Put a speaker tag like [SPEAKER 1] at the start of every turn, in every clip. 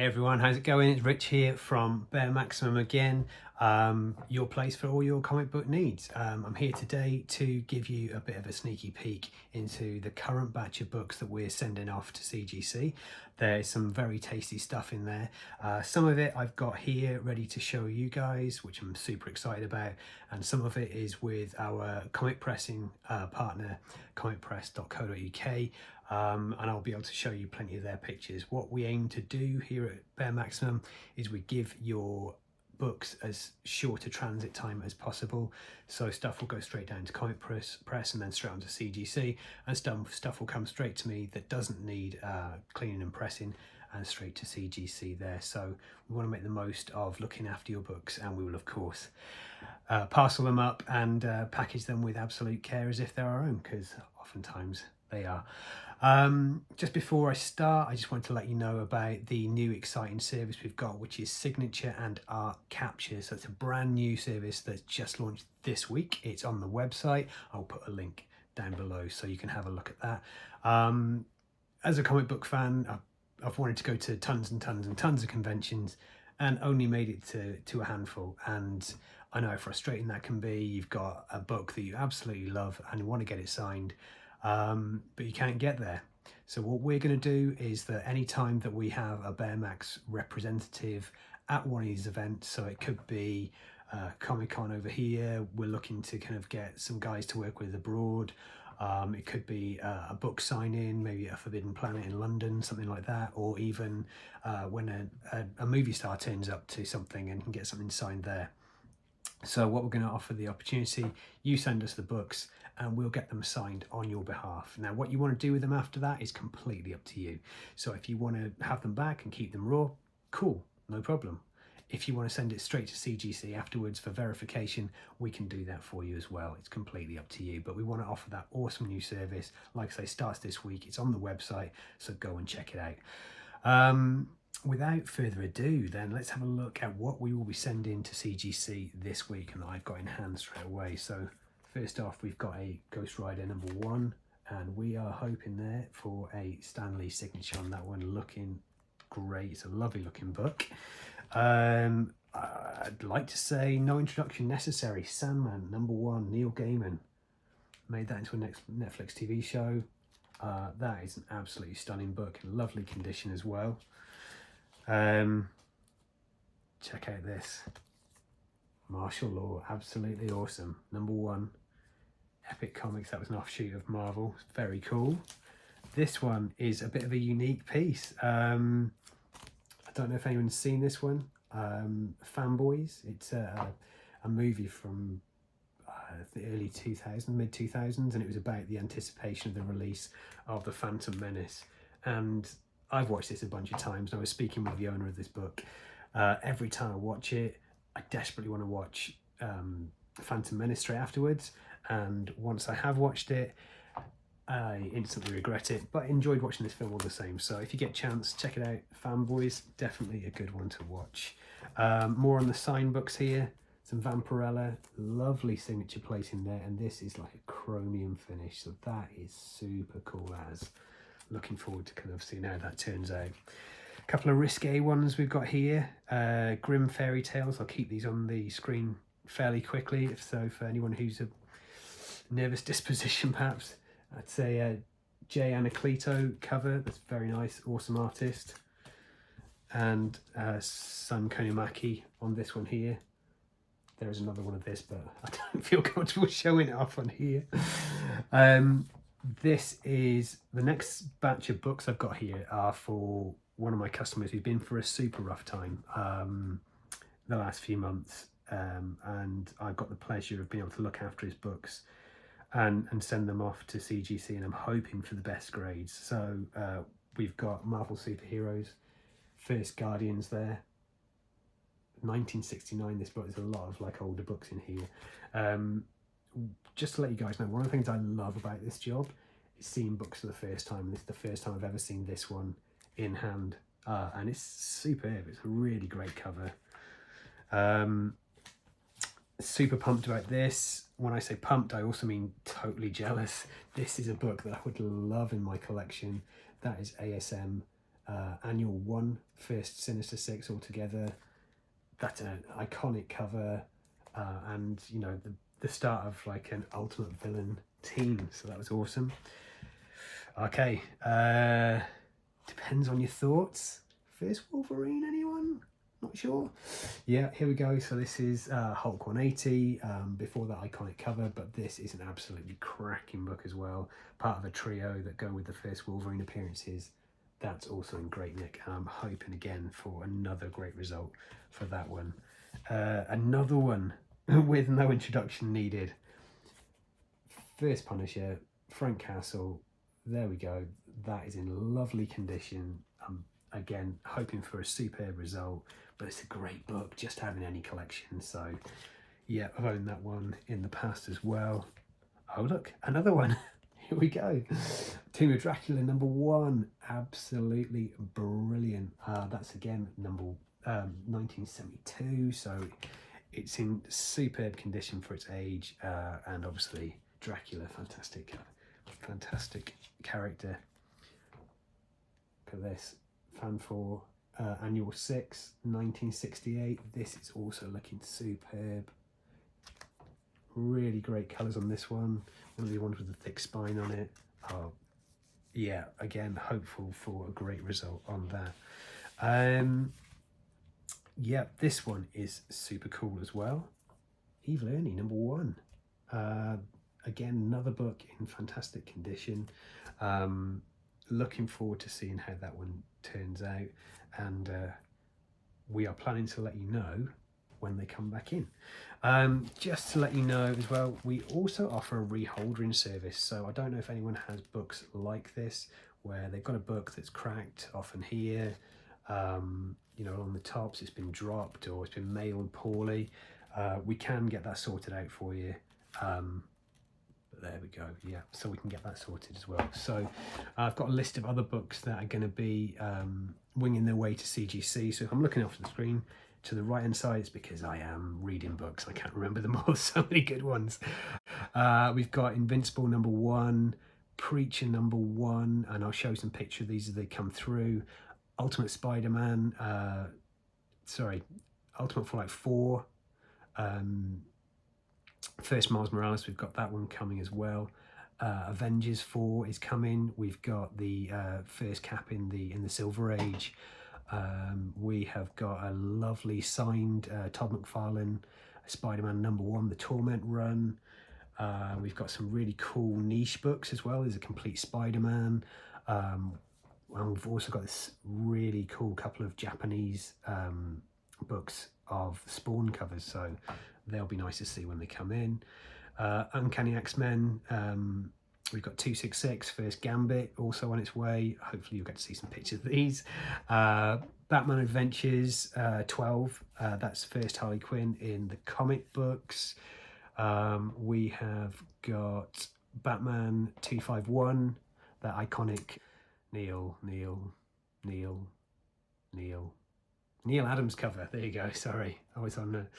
[SPEAKER 1] Hey everyone, how's it going? It's Rich here from Bear Maximum again, your place for all your comic book needs. I'm here today to give you a bit of a sneaky peek into the current batch of books that we're sending off to CGC. There's some very tasty stuff in there. Some of it I've got here ready to show you guys, which I'm super excited about, and some of it is with our comic pressing partner, comicpress.co.uk. And I'll be able to show you plenty of their pictures. What we aim to do here at Bear Maximum is we give your books as short a transit time as possible. So stuff will go straight down to Comic Press and then straight onto CGC, and stuff will come straight to me that doesn't need cleaning and pressing, and straight to CGC there. So we want to make the most of looking after your books, and we will of course parcel them up and package them with absolute care as if they're our own, because oftentimes they are. Just before I start, I just want to let you know about the new exciting service we've got, which is Signature and Art Capture. So it's a brand new service that's just launched this week. It's on the website. I'll put a link down below so you can have a look at that. As a comic book fan, I've wanted to go to tons and tons and tons of conventions and only made it to a handful. And I know how frustrating that can be. You've got a book that you absolutely love and you want to get it signed, but you can't get there. So what we're going to do is that any time that we have a Bear Max representative at one of these events, so it could be Comic-Con over here, we're looking to kind of get some guys to work with abroad. It could be a book signing, maybe a Forbidden Planet in London, something like that, or even when a movie star turns up to something and can get something signed there. So what we're going to offer the opportunity, you send us the books and we'll get them signed on your behalf. Now what you want to do with them after that is completely up to you. So if you want to have them back and keep them raw, cool, no problem. If you want to send it straight to CGC afterwards for verification, we can do that for you as well. It's completely up to you, but we want to offer that awesome new service. Like I say, starts this week. It's on the website, so go and check it out. Without further ado, then let's have a look at what we will be sending to CGC this week and that I've got in hand straight away. So first off, we've got a Ghost Rider #1, and we are hoping there for a Stan Lee signature on that one. Looking great. It's a lovely looking book. I'd like to say no introduction necessary. Sandman #1, Neil Gaiman made that into a Netflix TV show. That is an absolutely stunning book, in lovely condition as well. Check out this Martial Law, absolutely awesome. #1, Epic Comics. That was an offshoot of Marvel. Very cool. This one is a bit of a unique piece. I don't know if anyone's seen this one. Fanboys. It's a movie from the early 2000s, mid 2000s, and it was about the anticipation of the release of The Phantom Menace. And I've watched this a bunch of times, and I was speaking with the owner of this book. Every time I watch it, I desperately want to watch Phantom Menace straight afterwards, and once I have watched it, I instantly regret it, but I enjoyed watching this film all the same. So if you get a chance, check it out. Fanboys, definitely a good one to watch. More on the sign books here. Some Vampirella, lovely signature place in there, and this is like a chromium finish, so that is super cool as. Looking forward to kind of seeing how that turns out. A couple of risque ones we've got here. Grim Fairy Tales. I'll keep these on the screen fairly quickly, if so, for anyone who's a nervous disposition perhaps. I'd say Jay Anacleto cover. That's very nice, awesome artist. And Sun Konomaki on this one here. There is another one of this, but I don't feel comfortable showing it off on here. This is the next batch of books I've got here are for one of my customers who's been for a super rough time the last few months, and I've got the pleasure of being able to look after his books and send them off to CGC, and I'm hoping for the best grades. So we've got Marvel Superheroes, First Guardians there, 1969. This book, there's a lot of like older books in here. Just to let you guys know, one of the things I love about this job is seeing books for the first time. This is the first time I've ever seen this one in hand, and it's superb. It's a really great cover. Super pumped about this. When I say pumped, I also mean totally jealous. This is a book that I would love in my collection. That is ASM Annual 1, first Sinister Six altogether. That's an iconic cover, and you know, the start of like an ultimate villain team, so that was awesome. Okay, depends on your thoughts. First Wolverine, anyone? Not sure. Yeah, here we go. So this is Hulk 180, before that iconic cover, but this is an absolutely cracking book as well. Part of a trio that go with the first Wolverine appearances. That's also in great nick, and I'm hoping again for another great result for that one. Another one with no introduction needed. First Punisher, Frank Castle. There we go. That is in lovely condition. Again, hoping for a superb result, but it's a great book, just having any collection. So yeah, I've owned that one in the past as well. Oh look, another one. Here we go. Tomb of Dracula #1, absolutely brilliant. That's again number 1972, so it's in superb condition for its age, and obviously Dracula, fantastic character. Look at this, fan for Annual 6, 1968. This is also looking superb. Really great colours on this one. One of the ones with the thick spine on it. Oh, yeah, again, hopeful for a great result on that. Yeah, this one is super cool as well. Evil Ernie #1. Again, another book in fantastic condition. Looking forward to seeing how that one turns out, and we are planning to let you know when they come back in. Just to let you know as well, we also offer a reholdering service. So I don't know if anyone has books like this, where they've got a book that's cracked often here, you know, along the tops, it's been dropped or it's been mailed poorly. We can get that sorted out for you. But there we go, yeah, so we can get that sorted as well. So I've got a list of other books that are going to be winging their way to CGC. So if I'm looking off the screen to the right hand side, it's because I am reading books. I can't remember them all, so many good ones. We've got Invincible #1, Preacher #1, and I'll show some pictures of these as they come through. Ultimate Spider-Man, Ultimate Fallout 4, first Miles Morales, we've got that one coming as well. Avengers 4 is coming. We've got the first Cap in the Silver Age. We have got a lovely signed Todd McFarlane Spider-Man #1, the Torment run. We've got some really cool niche books as well. There's a complete Spider-Man. And we've also got this really cool couple of Japanese books of Spawn covers, so they'll be nice to see when they come in. Uncanny X-Men, we've got 266, first Gambit, also on its way. Hopefully you'll get to see some pictures of these. Batman Adventures 12, that's first Harley Quinn in the comic books. We have got Batman 251, that iconic Neil Adams cover. There you go. Sorry, I was on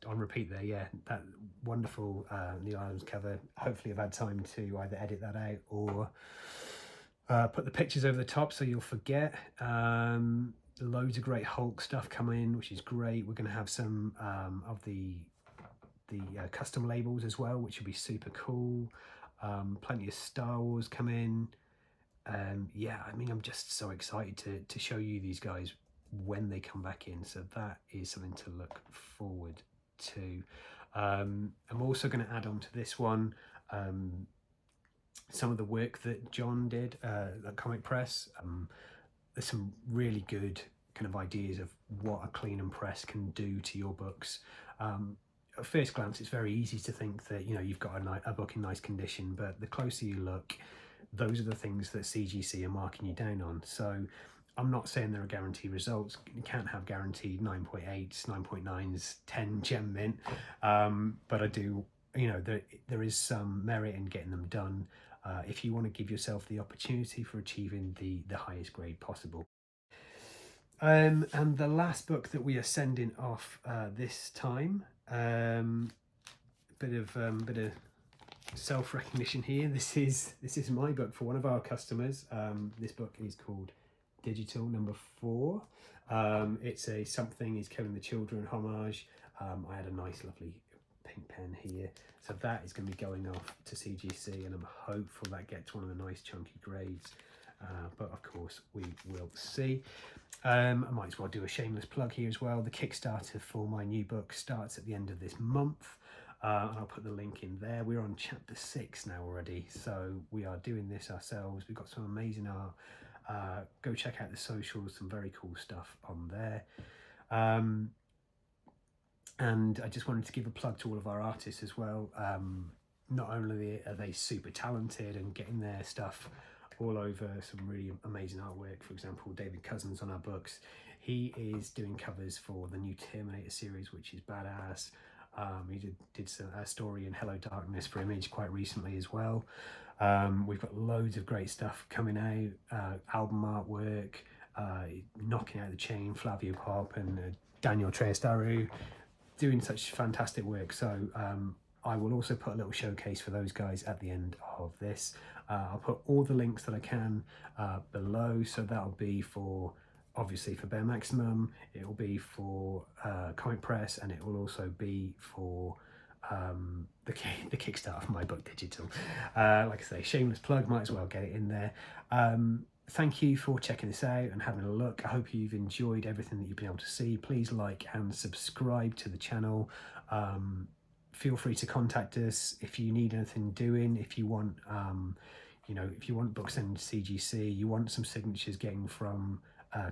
[SPEAKER 1] repeat there. Yeah, that wonderful Neil Adams cover. Hopefully, I've had time to either edit that out or put the pictures over the top so you'll forget. Loads of great Hulk stuff coming in, which is great. We're going to have some of the custom labels as well, which will be super cool. Plenty of Star Wars come in. Yeah, I mean, I'm just so excited to show you these guys when they come back in, so that is something to look forward to. I'm also going to add on to this one some of the work that John did at Comic Press. There's some really good kind of ideas of what a clean and press can do to your books. At first glance, it's very easy to think that, you know, you've got a book in nice condition, but the closer you look, those are the things that CGC are marking you down on. So I'm not saying there are guaranteed results. You can't have guaranteed 9.8s, 9.9s, 10 gem mint, but I do, you know, there is some merit in getting them done if you want to give yourself the opportunity for achieving the highest grade possible. And the last book that we are sending off this time, bit of self-recognition here. This is my book for one of our customers. This book is called Digital number 4. It's a Something is Killing the Children homage. I had a nice lovely pink pen here, so that is going to be going off to CGC, and I'm hopeful that gets one of the nice chunky grades, but of course we will see. I might as well do a shameless plug here as well. The Kickstarter for my new book starts at the end of this month. I'll put the link in there. We're on chapter 6 now already, so we are doing this ourselves. We've got some amazing art. Go check out the socials, some very cool stuff on there. And I just wanted to give a plug to all of our artists as well. Not only are they super talented and getting their stuff all over some really amazing artwork. For example, David Cousins on our books, he is doing covers for the new Terminator series, which is badass. He did a story in Hello Darkness for Image quite recently as well. We've got loads of great stuff coming out, album artwork, Knocking Out the Chain, Flavio Pop and Daniel Treestaru, doing such fantastic work. So I will also put a little showcase for those guys at the end of this. I'll put all the links that I can below, so that'll be for, obviously, for Bare Maximum, it will be for Comic Press, and it will also be for the Kickstarter for my book Digital. Like I say, shameless plug, might as well get it in there. Thank you for checking this out and having a look. I hope you've enjoyed everything that you've been able to see. Please like and subscribe to the channel. Feel free to contact us if you need anything doing, if you want if you want books in CGC, you want some signatures getting from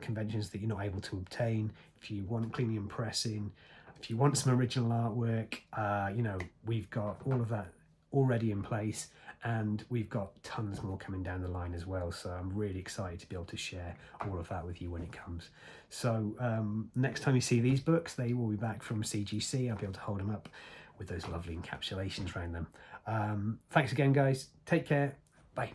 [SPEAKER 1] conventions that you're not able to obtain, if you want cleaning and pressing, if you want some original artwork, we've got all of that already in place, and we've got tons more coming down the line as well. So I'm really excited to be able to share all of that with you when it comes. So next time you see these books, they will be back from CGC. I'll be able to hold them up with those lovely encapsulations around them. Thanks again, guys. Take care. Bye.